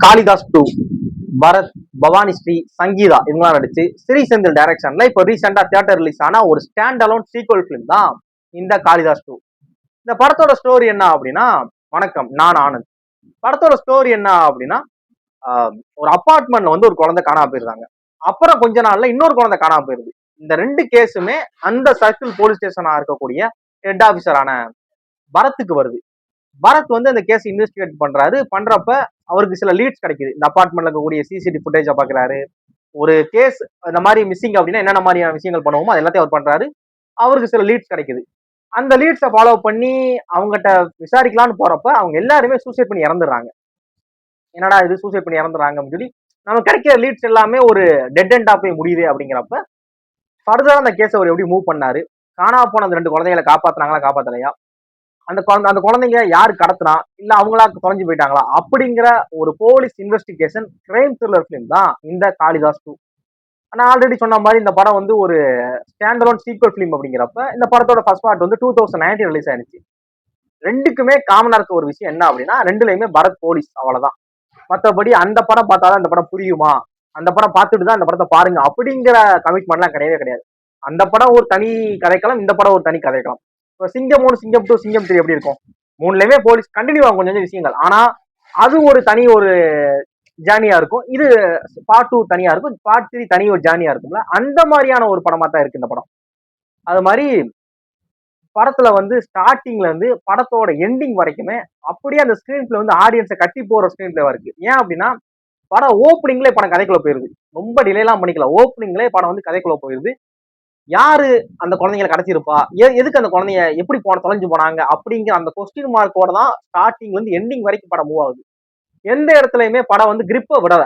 காளிதாஸ் 2, பரத், பவானி ஸ்ரீ, சங்கீதா இவங்களாம் நடிச்சு ஸ்ரீ செந்தில் டைரக்ஷன்ல இப்போ ரீசெண்டா தியேட்டர் ரிலீஸ் ஆன ஒரு ஸ்டாண்ட் அலோன் சீக்வல் பிலிம் தான் இந்த காளிதாஸ் 2. இந்த படத்தோட ஸ்டோரி என்ன அப்படின்னா, வணக்கம், நான் ஆனந்த். படத்தோட ஸ்டோரி என்ன அப்படின்னா, ஒரு அப்பார்ட்மெண்ட்ல வந்து ஒரு குழந்தை காணாம போயிருந்தாங்க. அப்புறம் கொஞ்ச நாள்ல இன்னொரு குழந்தை காணாம போயிருது. இந்த ரெண்டு கேஸுமே அந்த சர்க்கிள் போலீஸ் ஸ்டேஷனா இருக்கக்கூடிய ஹெட் ஆபீசரான பரத்துக்கு வருது. பரத் வந்து அந்த கேஸ் இன்வெஸ்டிகேட் பண்றப்ப அவருக்கு சில லீட்ஸ் கிடைக்குது. இந்த அபார்ட்மெண்ட்ல இருக்கக்கூடிய சிசிடிவி ஃபுட்டேஜை பாக்குறாரு. ஒரு கேஸ் இந்த மாதிரி மிஸ்ஸிங் அப்படின்னா என்னென்ன மாதிரியான விஷயங்கள் பண்ணுவோமோ அது எல்லாத்தையும் அவர் பண்றாரு. அவருக்கு சில லீட்ஸ் கிடைக்குது. அந்த லீட்ஸை ஃபாலோ பண்ணி அவங்ககிட்ட விசாரிக்கலாம்னு போறப்ப அவங்க எல்லாருமே சூசைட் பண்ணி இறந்துடுறாங்க. என்னடா இது சூசைட் பண்ணி இறந்துடுறாங்க அப்படின்னு சொல்லி நம்ம கிடைக்கிற லீட்ஸ் எல்லாமே ஒரு டெட் எண்டா போய் முடியுது. அப்படிங்கிறப்ப ஃபர்தரா அந்த கேஸை அவர் எப்படி மூவ் பண்ணாரு, காணாம போன அந்த 2 குழந்தைகளை காப்பாத்தினாங்களா காப்பாத்தலையா, அந்த குழந்தைங்க யாரு கடத்துனா, இல்ல அவங்களா தொலைஞ்சு போயிட்டாங்களா அப்படிங்கிற ஒரு police investigation crime thriller film தான் இந்த காளிதாஸ் 2. நான் ஆல்ரெடி சொன்ன மாதிரி இந்த படம் வந்து ஒரு ஸ்டாண்ட் அலோன் சீக்வல் பிலிம். அப்படிங்கிறப்ப இந்த படத்தோட ஃபர்ஸ்ட் பார்ட் வந்து 2019 ரிலீஸ் ஆயிருச்சு. ரெண்டுக்குமே காமனா இருக்க ஒரு விஷயம் என்ன அப்படின்னா, ரெண்டுலயுமே பரத் போலீஸ், அவ்வளவுதான். மற்றபடி அந்த படம் பார்த்தாதான் இந்த படம் புரியுமா, அந்த படம் பார்த்துட்டு தான் அந்த படத்தை பாருங்க அப்படிங்கிற கமிட்மெண்ட்லாம் கிடையவே கிடையாது. அந்த படம் ஒரு தனி கதைக்கலாம், இந்த படம் ஒரு தனி கதைக்கலாம். இப்போ சிங்கம் 1, சிங்கம் 2, சிங்கம் 3 எப்படி இருக்கும்? 3லயுமே போலீஸ் கண்டினியூ ஆகும் கொஞ்சம் விஷயங்கள். ஆனா அது ஒரு தனி ஒரு ஜேர்னியா இருக்கும். இது பார்ட் 2 தனியா இருக்கும், பார்ட் 3 தனி ஒரு ஜேர்னியா இருக்கும்ல. அந்த மாதிரியான ஒரு படமா தான் இருக்கு இந்த படம். அது மாதிரி படத்துல வந்து ஸ்டார்டிங்ல இருந்து படத்தோட எண்டிங் வரைக்குமே அப்படியே அந்த ஸ்கிரீன் பிளே வந்து ஆடியன்ஸை கட்டி போற ஸ்கிரீன் பிளேவா இருக்கு. ஏன் அப்படின்னா படம் ஓப்பனிங்லேயே படம் கதைக்குள்ள போயிருது. ரொம்ப டிலே எல்லாம் பண்ணிக்கல, ஓப்பனிங்லேயே படம் வந்து கதைக்குள்ள போயிருது. யாரு அந்த குழந்தைங்களை கடத்திருப்பா, எதுக்கு அந்த குழந்தைய எப்படி தொலைஞ்சு போனாங்க அப்படிங்கிற அந்த கொஸ்டின் மார்க்கோட தான் ஸ்டார்டிங்ல இருந்து எண்டிங் வரைக்கும் படம் மூவ் ஆகுது. எந்த இடத்துலயுமே படம் வந்து கிரிப்பை விடல.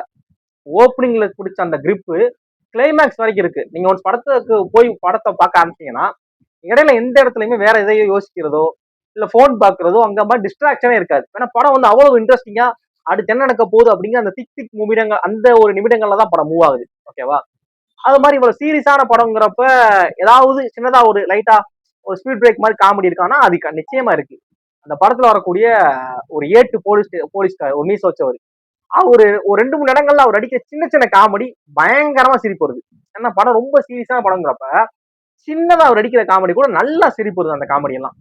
ஓப்பனிங்ல பிடிச்ச அந்த கிரிப்பு கிளைமேக்ஸ் வரைக்கும் இருக்கு. நீங்க ஒரு படத்துக்கு போய் படத்தை பார்க்க ஆரம்பிச்சீங்கன்னா இடையில எந்த இடத்துலயுமே வேற எதையோ யோசிக்கிறதோ இல்ல போன் பாக்குறதோ அங்க மாதிரி டிஸ்ட்ராக்ஷனே இருக்காது. ஏன்னா படம் வந்து அவ்வளவு இன்ட்ரெஸ்டிங்கா அடுத்து என்ன நடக்க போகுது அப்படிங்கிற அந்த திக் நிமிடங்கள், அந்த ஒரு நிமிடங்கள்ல தான் படம் மூவ் ஆகுது. ஓகேவா? அது மாதிரி இவ்வளவு சீரியஸான படங்கிறப்ப ஏதாவது சின்னதா ஒரு லைட்டா ஒரு ஸ்பீட் பிரேக் மாதிரி காமெடி இருக்கான்னா அது நிச்சயமா இருக்கு. அந்த படத்துல வரக்கூடிய ஒரு ஏட்டு போலீஸ்கார் ஒரு மீச வச்சவர், அவரு ஒரு 2-3 இடங்கள்ல அவர் அடிக்க சின்ன சின்ன காமெடி பயங்கரமா சிரிப்பு வருது. ஏன்னா படம் ரொம்ப சீரியஸான படங்கிறப்ப சின்னதா அவர் அடிக்கிற காமெடி கூட நல்லா சிரிப்பு வருது அந்த காமெடி எல்லாம்.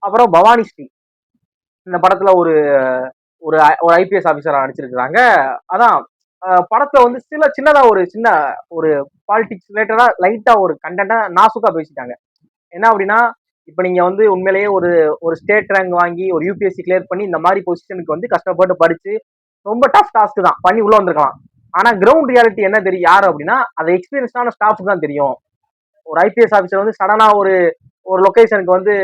அப்புறம் பவானி ஸ்ரீ இந்த படத்துல ஒரு ஒரு ஐபிஎஸ் ஆபீசரா நடிச்சிருக்கிறாங்க. அதான் படத்துல வந்து சின்னதா ஒரு சின்ன ஒரு பாலிடிக்ஸ் ரிலேட்டடா லைட்டா ஒரு கண்டென்ட்டா நாசுக்கா பேசிட்டாங்க. என்ன அப்படின்னா, இப்ப நீங்க வந்து உண்மையிலேயே ஒரு ஒரு ஸ்டேட் ரேங்க் வாங்கி ஒரு யூபிஎஸ்சி கிளியர் பண்ணி இந்த மாதிரி பொசிஷனுக்கு வந்து கஷ்டப்பட்டு படிச்சு ரொம்ப டஃப் டாஸ்க் தான் பண்ணி உள்ள வந்திருக்கலாம். ஆனா கிரவுண்ட் ரியாலிட்டி என்ன தெரியும் யாரு அப்படின்னா, அது எக்ஸ்பீரியன்ஸான ஸ்டாஃப் தான் தெரியும். ஒரு ஐபிஎஸ் ஆபீசர் வந்து சடனா ஒரு ஒரு லொகேஷனுக்கு வந்து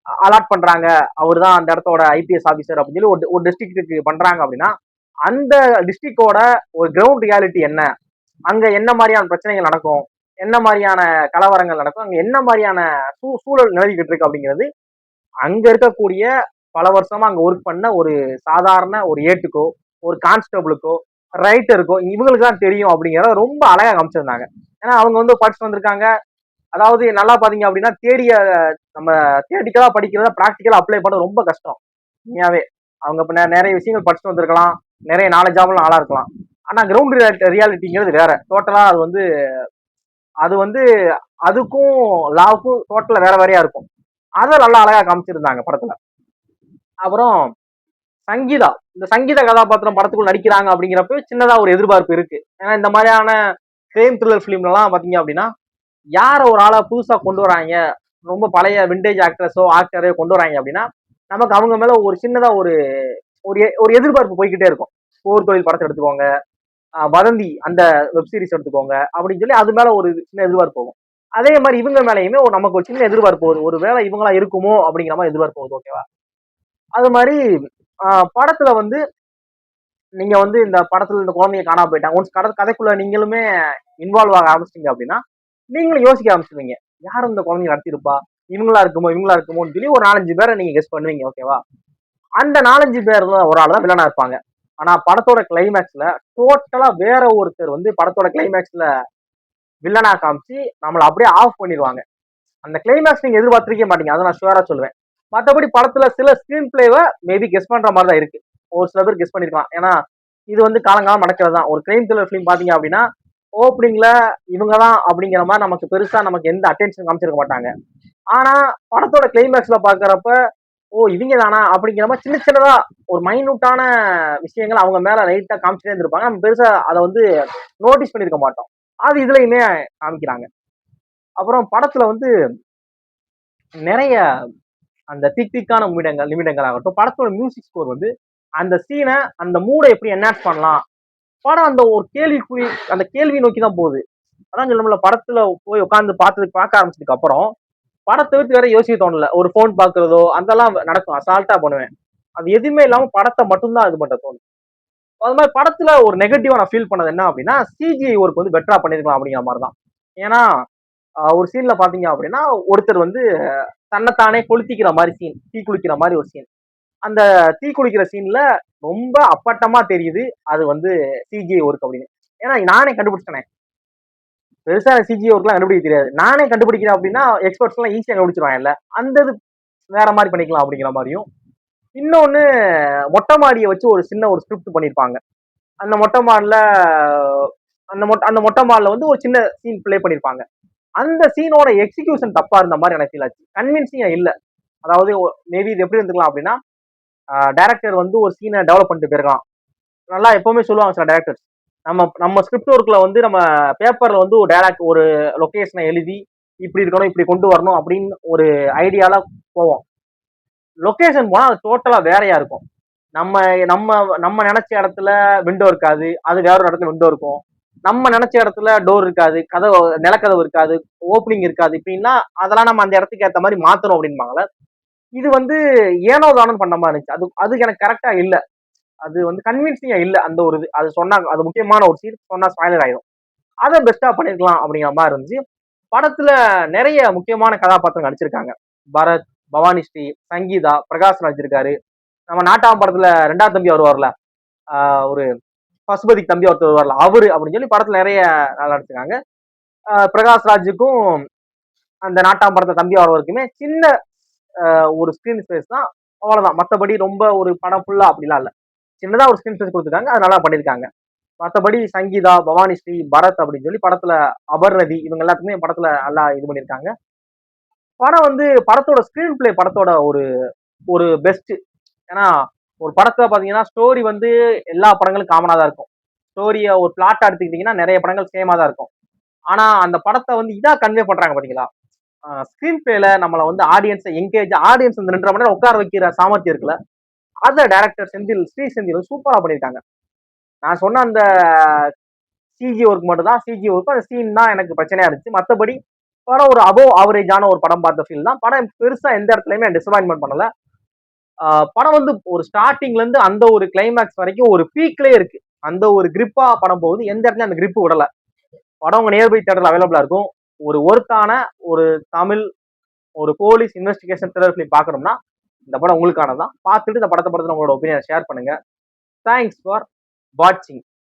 அலாட் பண்றாங்க, அவர் தான் அந்த இடத்தோட ஐபிஎஸ் ஆபீசர் அப்படின்னு சொல்லி ஒரு டிஸ்ட்ரிக்ட்டுக்கு பண்றாங்க அப்படின்னா அந்த டிஸ்ட்ரிக்டோட ஒரு கிரவுண்ட் ரியாலிட்டி என்ன, அங்க என்ன மாதிரியான பிரச்சனைகள் நடக்கும், என்ன மாதிரியான கலவரங்கள் நடக்கும், அங்க என்ன மாதிரியான சூழல் நிலவிக்கிட்டு இருக்கு அப்படிங்கிறது அங்க இருக்கக்கூடிய பல வருஷமா அங்க ஒர்க் பண்ண ஒரு சாதாரண ஒரு ஏட்டுக்கோ ஒரு கான்ஸ்டபிளுக்கோ ரைட்டருக்கோ இவங்களுக்கு தான் தெரியும் அப்படிங்கிறத ரொம்ப அழகா காமிச்சிருந்தாங்க. ஏன்னா அவங்க வந்து படிச்சு வந்திருக்காங்க. அதாவது நல்லா பாத்தீங்க அப்படின்னா நம்ம தியரிட்டிக்கலா படிக்கிறத ப்ராக்டிக்கலா அப்ளை பண்ண ரொம்ப கஷ்டம் உண்மையாவே. அவங்க இப்ப நிறைய விஷயங்கள் படிச்சுட்டு வந்திருக்கலாம், நிறைய நாலேஜாபும் ஆளா இருக்கலாம். ஆனா கிரவுண்ட் ரியாலிட்டிங்கிறது வேற டோட்டலா. அது வந்து அதுக்கும் லாவுக்கும் டோட்டலா வேற வேறையா இருக்கும். அதை நல்லா அழகா காமிச்சிருந்தாங்க படத்துல. அப்புறம் சங்கீதா, இந்த சங்கீத கதாபாத்திரம் படத்துக்குள்ள நடிக்கிறாங்க அப்படிங்கிறப்ப சின்னதா ஒரு எதிர்பார்ப்பு இருக்கு. ஏன்னா இந்த மாதிரியான கிரைம் த்ரில்லர் பிலிம்ல எல்லாம் பாத்தீங்க அப்படின்னா யார ஒரு ஆளா புதுசா கொண்டு வராங்க, ரொம்ப பழைய விண்டேஜ் ஆக்டர்ஸோ ஆக்டரையோ கொண்டு வராங்க அப்படின்னா நமக்கு அவங்க மேல ஒரு சின்னதா ஒரு ஒரு எதிர்பார்ப்பு போய்கிட்டே இருக்கும். போர் தொழில் படத்தை எடுத்துக்கோங்க, வதந்தி அந்த வெப் சீரிஸ் எடுத்துக்கோங்க அப்படின்னு சொல்லி அது மேல ஒரு சின்ன எதிர்பார்ப்பு போகும். அதே மாதிரி இவங்க மேலேயுமே நமக்கு ஒரு சின்ன எதிர்பார்ப்பு போகுது, ஒரு வேலை இவங்களா இருக்குமோ அப்படிங்கிற மாதிரி எதிர்பார்ப்பு போகுது. ஓகேவா? அது மாதிரி படத்துல வந்து நீங்க வந்து இந்த படத்துல இந்த குழந்தைய காணாம போயிட்டாங்க ஒன்ஸ் கதைக்குள்ள நீங்களுமே இன்வால்வ் ஆக ஆரம்பிச்சிட்டீங்க அப்படின்னா நீங்களும் யோசிக்க ஆரம்பிச்சிருவீங்க, யாரும் இந்த குழந்தைய நடத்திருப்பா, இவங்களா இருக்குமோன்னு சொல்லி ஒரு 4-5 பேரை நீங்க கெஸ் பண்ணுவீங்க. ஓகேவா? அந்த 4-5 பேர்ல ஒரு ஆள் தான் வில்லனா இருப்பாங்க. ஆனா படத்தோட கிளைமேக்ஸ்ல டோட்டலா வேற ஒருத்தர் வந்து படத்தோட கிளைமேக்ஸ்ல வில்லனா காமிச்சு நம்மள அப்படியே ஆஃப் பண்ணிடுவாங்க. அந்த கிளைமேக்ஸ் நீங்க எதிர்பார்த்திருக்கே மாட்டீங்க, அதை நான் ஷுவரா சொல்லுவேன். மற்றபடி படத்துல சில ஸ்கிரீன் பிளேவை மேபி கெஸ் பண்ற மாதிரி தான் இருக்கு. ஒரு சில பேர் கெஸ் பண்ணிருக்கலாம். ஏன்னா இது வந்து காலங்காலம் நடக்கிறது தான். ஒரு கிரைம் த்ரில்லர் ஃபிலிம் பாத்தீங்க அப்படின்னா ஓப்பனிங்ல இவங்க தான் அப்படிங்கிற மாதிரி நமக்கு பெருசா நமக்கு எந்த அட்டென்ஷன் காமிச்சிருக்க மாட்டாங்க. ஆனா படத்தோட கிளைமேக்ஸ்ல பாக்குறப்ப ஓ இவங்க தானா அப்படிங்கிற மாதிரி சின்ன சின்னதா ஒரு மைனூட்டான விஷயங்கள் அவங்க மேல லைட்டா காமிச்சிட்டே இருந்திருப்பாங்க. நம்ம பெருசா அதை வந்து நோட்டீஸ் பண்ணிருக்க மாட்டோம். அது இதுலயுமே காமிக்கிறாங்க. அப்புறம் படத்துல வந்து நிறைய அந்த திக் திக்கான நிமிடங்கள் ஆகட்டும், படத்தோட மியூசிக் ஸ்கோர் வந்து அந்த சீனை அந்த மூடை எப்படி என்ஹான்ஸ் பண்ணலாம், படம் அந்த ஒரு கேள்விக்குறி அந்த கேள்வி நோக்கி தான் போகுது. அதான் நம்மள படத்துல போய் உட்காந்து பார்க்க ஆரம்பிச்சதுக்கு அப்புறம் படத்தை தவிர்த்து வேற யோசிக்க தோணல. ஒரு போன் பாக்குறதோ அதெல்லாம் நடக்கும், அசால்ட்டா பண்ணுவேன். அது எதுவுமே இல்லாம படத்தை மட்டும்தான் இது பண்ண தோணும். அது மாதிரி படத்துல ஒரு நெகட்டிவா நான் ஃபீல் பண்ணது என்ன அப்படின்னா சிஜிஐ ஒர்க் வந்து பெட்டரா பண்ணிருக்கலாம் அப்படிங்கிற மாதிரி தான். ஏன்னா ஒரு சீன்ல பாத்தீங்க அப்படின்னா ஒருத்தர் வந்து தன்னைத்தானே கொளுத்திக்கிற மாதிரி சீன், தீ குளிக்கிற மாதிரி ஒரு சீன். அந்த தீ குளிக்கிற சீன்ல ரொம்ப அப்பட்டமா தெரியுது அது வந்து சிஜிஐ ஒர்க் அப்படின்னு. ஏன்னா நானே கண்டுபிடிச்சேனே, பெருசா சிஜிஐ ஒர்க்லாம் கண்டுபிடிக்க தெரியாது. நானே கண்டுபிடிக்கிறேன் அப்படின்னா எக்ஸ்பர்ட்ஸ் எல்லாம் ஈஸியா கண்டுபிடிச்சிருவாங்கல்ல. அந்த இது வேற மாதிரி பண்ணிக்கலாம் அப்படிங்கிற மாதிரியும். இன்னொன்னு மொட்டை மாடியை வச்சு ஒரு சின்ன ஒரு ஸ்கிரிப்ட் பண்ணிருப்பாங்க. அந்த மொட்டை மாடல அந்த மொட்டை மாடல வந்து ஒரு சின்ன சீன் பிளே பண்ணிருப்பாங்க. அந்த சீனோட எக்ஸிகியூஷன் தப்பா இருந்த மாதிரி எனக்கு ஃபீல் ஆச்சு. கன்வின்சிங்கா இல்ல. அதாவது மேபி இது எப்படி இருந்துக்கலாம் அப்படின்னா டைரக்டர் வந்து ஒரு சீனை டெவலப் பண்ணிட்டு போயிருக்கலாம். நல்லா எப்பவுமே சொல்லுவாங்க சில டைரக்டர்ஸ், நம்ம நம்ம ஸ்கிரிப்ட் ஒர்க்ல வந்து நம்ம பேப்பர்ல வந்து ஒரு லொகேஷனை எழுதி இப்படி இருக்கணும் இப்படி கொண்டு வரணும் அப்படின்னு ஒரு ஐடியால போவோம். லொகேஷன் போனா அது டோட்டலா வேறையா இருக்கும். நம்ம நம்ம நம்ம நினைச்ச இடத்துல விண்டோ இருக்காது, அது வேற ஒரு இடத்துல விண்டோ இருக்கும். நம்ம நினைச்ச இடத்துல டோர் இருக்காது, கதவு நிலக்கதவு இருக்காது, ஓப்பனிங் இருக்காது. இப்படின்னா அதெல்லாம் நம்ம அந்த இடத்துக்கு ஏற்ற மாதிரி மாத்தணும் அப்படின்பாங்களே. இது வந்து ஏனோ தானம் பண்ண மாதிரி இருந்துச்சு. அது எனக்கு கரெக்டா இல்ல. அது வந்து கன்வின்சிங்கா இல்ல. அந்த ஒரு இது அது சொன்னா அது முக்கியமான ஒரு சீன் சொன்னா ஸ்பாயிலர் ஆயிடும். அதை பெஸ்டா பண்ணிருக்கலாம் அப்படிங்கிற மாதிரி இருந்துச்சு. படத்துல நிறைய முக்கியமான கதாபாத்திரம் நடிச்சிருக்காங்க. பரத், பவானி ஸ்ரீ, சங்கீதா, பிரகாஷ் ராஜ் இருக்காரு. நம்ம நாட்டாம் படத்துல ரெண்டாவது தம்பி வருவார்ல, ஒரு பசுபதி தம்பி ஒருத்தர் வருவார்ல அவரு அப்படின்னு சொல்லி படத்துல நிறைய நல்லா நடிச்சிருக்காங்க. பிரகாஷ் ராஜுக்கும் அந்த நாட்டாம் படத்துல தம்பி வருவருக்குமே சின்ன ஒரு ஸ்கிரீன் ஸ்பேஸ் தான், அவ்வளவுதான். மத்தபடி ரொம்ப ஒரு படம் ஃபுல்லா அப்படிலாம் இல்ல. சின்னதா ஒரு ஸ்கிரீன் ஸ்பேஸ் கொடுத்துருக்காங்க, அது நல்லா பண்ணிருக்காங்க. மத்தபடி சங்கீதா, பவானி ஸ்ரீ, பரத் அப்படின்னு சொல்லி படத்துல அபர்ணதி இவங்க எல்லாத்துக்குமே படத்துல நல்லா இது பண்ணிருக்காங்க. படம் வந்து படத்தோட ஸ்கிரீன் பிளே படத்தோட ஒரு ஒரு பெஸ்ட். ஏன்னா ஒரு படத்துல பாத்தீங்கன்னா ஸ்டோரி வந்து எல்லா படங்களும் காமனா தான் இருக்கும். ஸ்டோரிய ஒரு பிளாட்டா எடுத்துக்கிட்டீங்கன்னா நிறைய படங்கள் சேமா தான் இருக்கும். ஆனா அந்த படத்தை வந்து இதா கன்வே பண்றாங்க பாத்தீங்களா, ஸ்கிரீன் பிளேல நம்மள வந்து ஆடியன்ஸ் இந்த 2.5 மணி நேரம் உட்கார வைக்கிற சாமர்த்தியம் இருக்குல்ல, அத டைரக்டர் ஸ்ரீ செந்தில் சூப்பரா பண்ணிருக்காங்க. நான் சொன்ன அந்த சிஜி ஒர்க் மட்டும் தான், சிஜி ஒர்க் அந்த சீன் தான் எனக்கு பிரச்சனையா இருந்துச்சு. மத்தபடி படம் ஒரு அபோவ் ஆவரேஜான ஒரு படம் பார்த்த ஃபீல் தான். படம் பெருசா எந்த இடத்துலயுமே டிசப்பாயின்மெண்ட் பண்ணல. படம் வந்து ஒரு ஸ்டார்டிங்ல இருந்து அந்த ஒரு கிளைமேக்ஸ் வரைக்கும் ஒரு பீக்லயே இருக்கு. அந்த ஒரு கிரிப்பா படம் போகுது. எந்த இடத்துல அந்த கிரிப் விடல. படம் உங்க நியர்பை தியேட்டர்ல அவைலபிளா இருக்கும். ஒரு ஒர்த்தான ஒரு தமிழ் ஒரு போலீஸ் இன்வெஸ்டிகேஷன் த்ரில்லர் ஃபிலிம் பார்க்கணும்னா இந்த படம் உங்களுக்கானதான். பார்த்துட்டு இந்த படத்தை உங்களோட ஒப்பீனியன் ஷேர் பண்ணுங்க. தேங்க்ஸ் ஃபார் வாட்சிங்.